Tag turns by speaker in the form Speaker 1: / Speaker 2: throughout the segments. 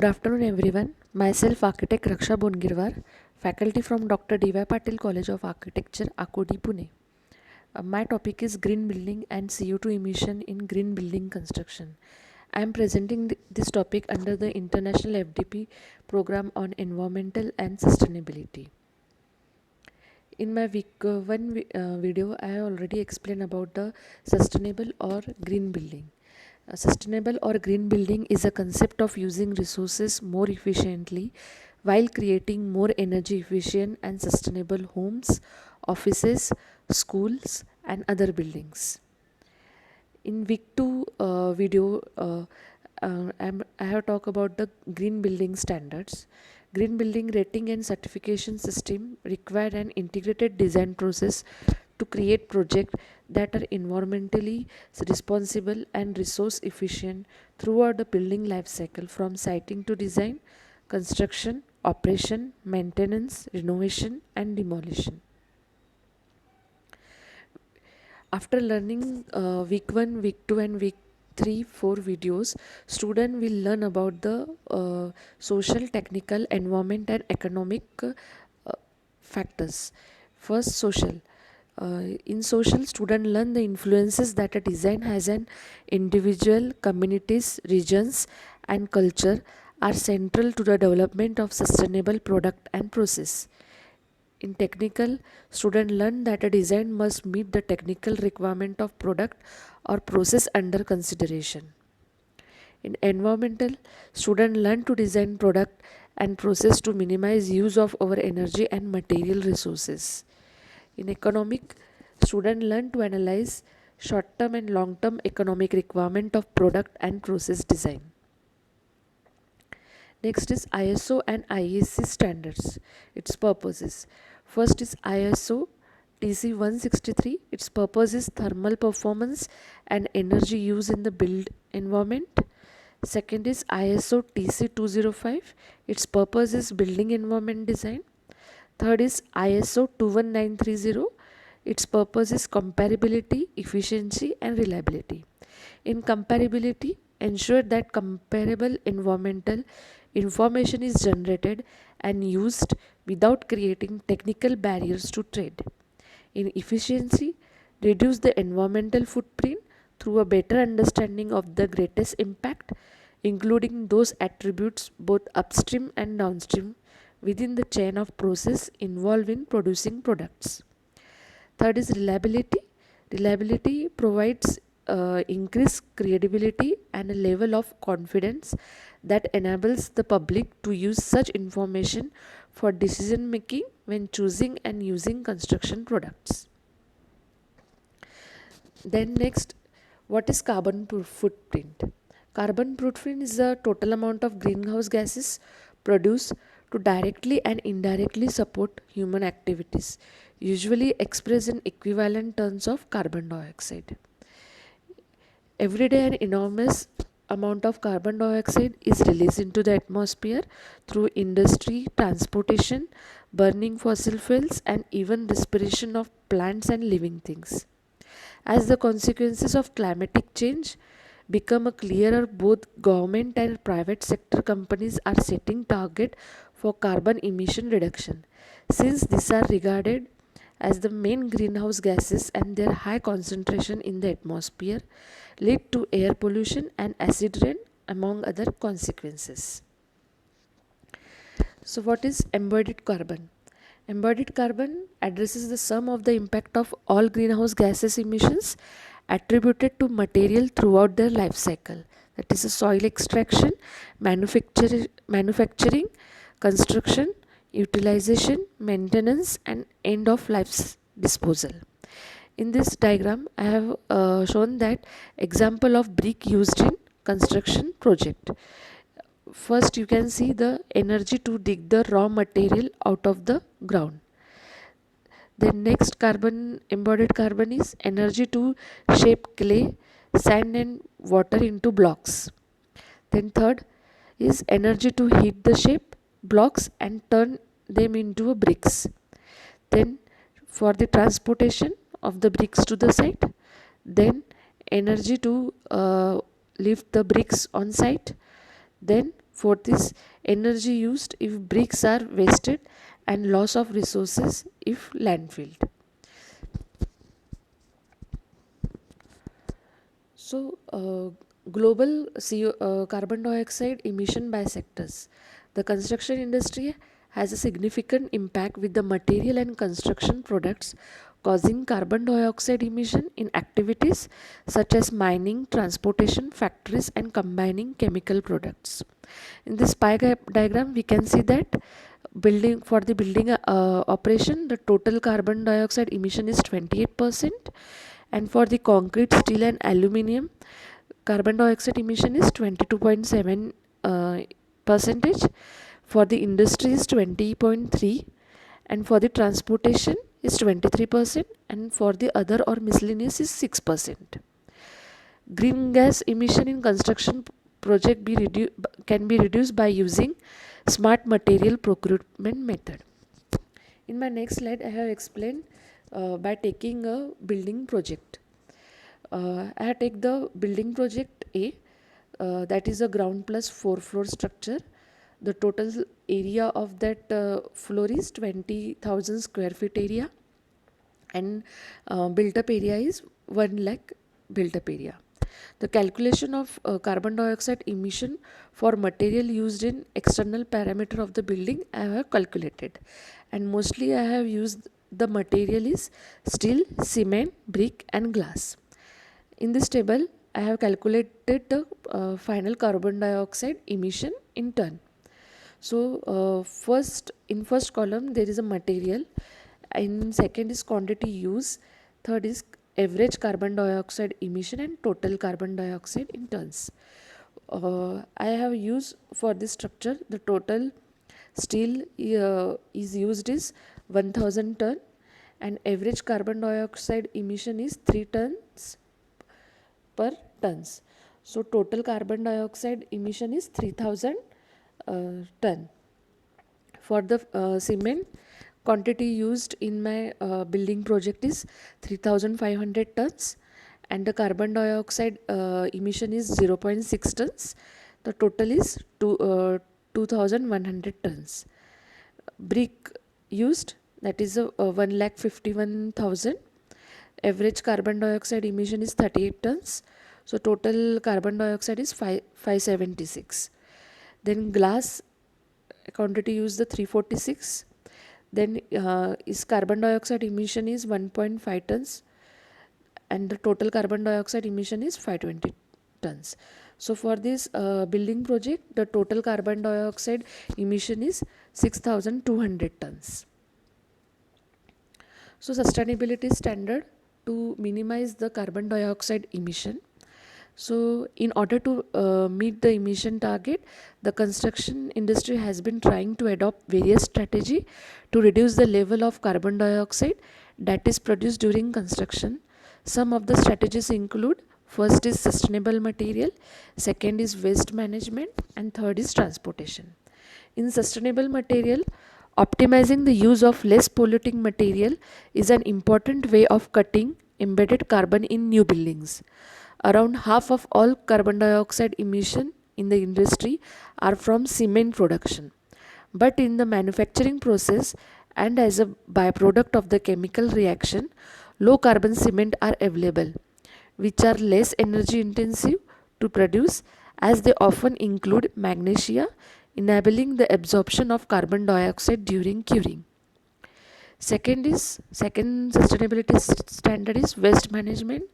Speaker 1: Good afternoon everyone. Myself architect Raksha Bongirwar, faculty from Dr. D.Y. Patil College of Architecture, Akodi, Pune. My topic is green building and CO2 emission in green building construction. I am presenting this topic under the International FDP program on environmental and sustainability. In my week 1 video, I already explained about the sustainable or green building. Sustainable or green building is a concept of using resources more efficiently while creating more energy efficient and sustainable homes, offices, schools, and other buildings. In week 2 video, I have talked about the green building standards. Green building rating and certification system require an integrated design process to create projects that are environmentally responsible and resource efficient throughout the building life cycle, from siting to design, construction, operation, maintenance, renovation, and demolition. After learning week 1, week 2 and week 3, 4 videos, student will learn about the social, technical, environment and economic factors. First, social. In social, student learn the influences that a design has on individual, communities, regions and culture are central to the development of sustainable product and process. In technical, student learn that a design must meet the technical requirement of product or process under consideration. In environmental, student learn to design product and process to minimize use of our energy and material resources. In economic, student learn to analyze short-term and long-term economic requirement of product and process design. Next is ISO and IEC standards. Its purposes. First is ISO TC 163. Its purpose is thermal performance and energy use in the built environment. Second is ISO TC 205. Its purpose is building environment design. Third is ISO 21930. Its purpose is comparability, efficiency and reliability. In comparability, ensure that comparable environmental information is generated and used without creating technical barriers to trade. In efficiency, reduce the environmental footprint through a better understanding of the greatest impact, including those attributes both upstream and downstream within the chain of process involved in producing products. Third is reliability. Reliability provides increased credibility and a level of confidence that enables the public to use such information for decision making when choosing and using construction products. Then next, what is carbon footprint? Carbon footprint is the total amount of greenhouse gases produced to directly and indirectly support human activities, usually expressed in equivalent tons of carbon dioxide. Every day an enormous amount of carbon dioxide is released into the atmosphere through industry, transportation, burning fossil fuels and even respiration of plants and living things. As the consequences of climatic change become clearer, both government and private sector companies are setting target for carbon emission reduction, since these are regarded as the main greenhouse gases and their high concentration in the atmosphere lead to air pollution and acid rain among other consequences. So what is embodied carbon? Embodied carbon addresses the sum of the impact of all greenhouse gases emissions attributed to material throughout their life cycle. That is a soil extraction, manufacturing, construction, utilization, maintenance and end of life disposal. In this diagram, I have shown that example of brick used in construction project. First, you can see the energy to dig the raw material out of the ground. Then next embodied carbon is energy to shape clay, sand and water into blocks. Then third is energy to heat the shape blocks and turn them into bricks. Then for the transportation of the bricks to the site, then energy to lift the bricks on site, then Fourth is energy used if bricks are wasted and loss of resources if landfilled. So, global carbon dioxide emission by sectors. The construction industry has a significant impact with the material and construction products causing carbon dioxide emission in activities such as mining, transportation, factories, and combining chemical products. In this diagram, we can see that building operation, the total carbon dioxide emission is 28%, and for the concrete, steel, and aluminium, carbon dioxide emission is 22.7 percentage. For the industry is 20.3, and for the transportation is 23%, and for the other or miscellaneous is 6%. Green gas emission in construction project can be reduced by using smart material procurement method. In my next slide, I have explained by taking a building project. I have take the building project A, that is a ground plus 4-floor structure. The total area of that floor is 20,000 square feet area, and built up area is 1 lakh built up area. The calculation of carbon dioxide emission for material used in external parameter of the building I have calculated, and mostly I have used the material is steel, cement, brick, and glass. In this table, I have calculated the final carbon dioxide emission in ton. So, in first column there is a material, in second is quantity use, third is average carbon dioxide emission, and total carbon dioxide in tons. I have used for this structure the total steel is used is 1000 ton, and average carbon dioxide emission is 3 tons per tons. So total carbon dioxide emission is 3000 ton. For the cement, quantity used in my building project is 3500 tons, and the carbon dioxide emission is 0.6 tons. The total is 2100 tons. Brick used, that is 1,51,000. Average carbon dioxide emission is 38 tons. So total carbon dioxide is 576. Then glass quantity used the 346. Then is carbon dioxide emission is 1.5 tons, and the total carbon dioxide emission is 520 tons. So for this building project, the total carbon dioxide emission is 6200 tons. So sustainability standard to minimize the carbon dioxide emission. So in order to meet the emission target, the construction industry has been trying to adopt various strategies to reduce the level of carbon dioxide that is produced during construction. Some of the strategies include: first is sustainable material, second is waste management, and third is transportation. In sustainable material, optimizing the use of less polluting material is an important way of cutting embedded carbon in new buildings. Around half of all carbon dioxide emission in the industry are from cement production. But in the manufacturing process and as a byproduct of the chemical reaction, low carbon cement are available, which are less energy intensive to produce, as they often include magnesia, enabling the absorption of carbon dioxide during curing. Second sustainability standard is waste management.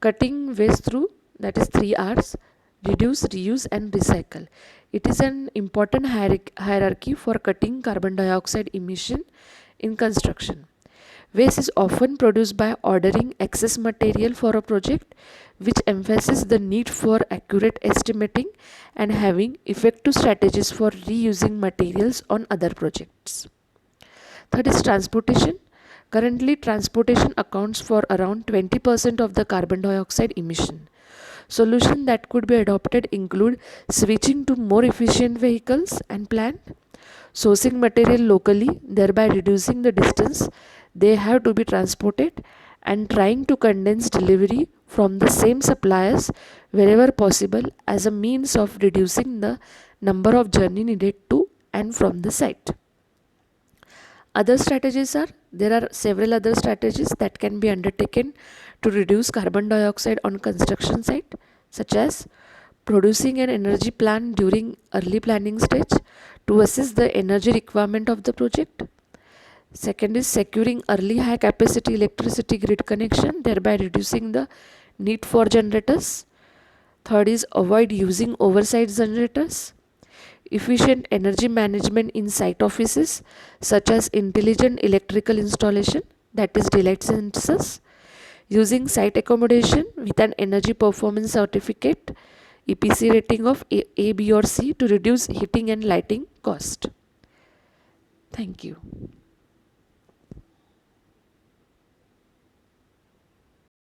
Speaker 1: Cutting waste through, that is 3 R's: reduce, reuse, and recycle. It is an important hierarchy for cutting carbon dioxide emission in construction. Waste is often produced by ordering excess material for a project, which emphasizes the need for accurate estimating and having effective strategies for reusing materials on other projects. Third is transportation. Currently, transportation accounts for around 20% of the carbon dioxide emission. Solutions that could be adopted include switching to more efficient vehicles and plant, sourcing material locally, thereby reducing the distance they have to be transported, and trying to condense delivery from the same suppliers wherever possible as a means of reducing the number of journey needed to and from the site. Other strategies are, there are several other strategies that can be undertaken to reduce carbon dioxide on construction site, such as producing an energy plan during early planning stage to assess the energy requirement of the project. Second is securing early high capacity electricity grid connection, thereby reducing the need for generators. Third is avoid using oversized generators. Efficient energy management in site offices, such as intelligent electrical installation, that is daylight sensors. Using site accommodation with an energy performance certificate EPC rating of A, B or C to reduce heating and lighting cost. Thank you.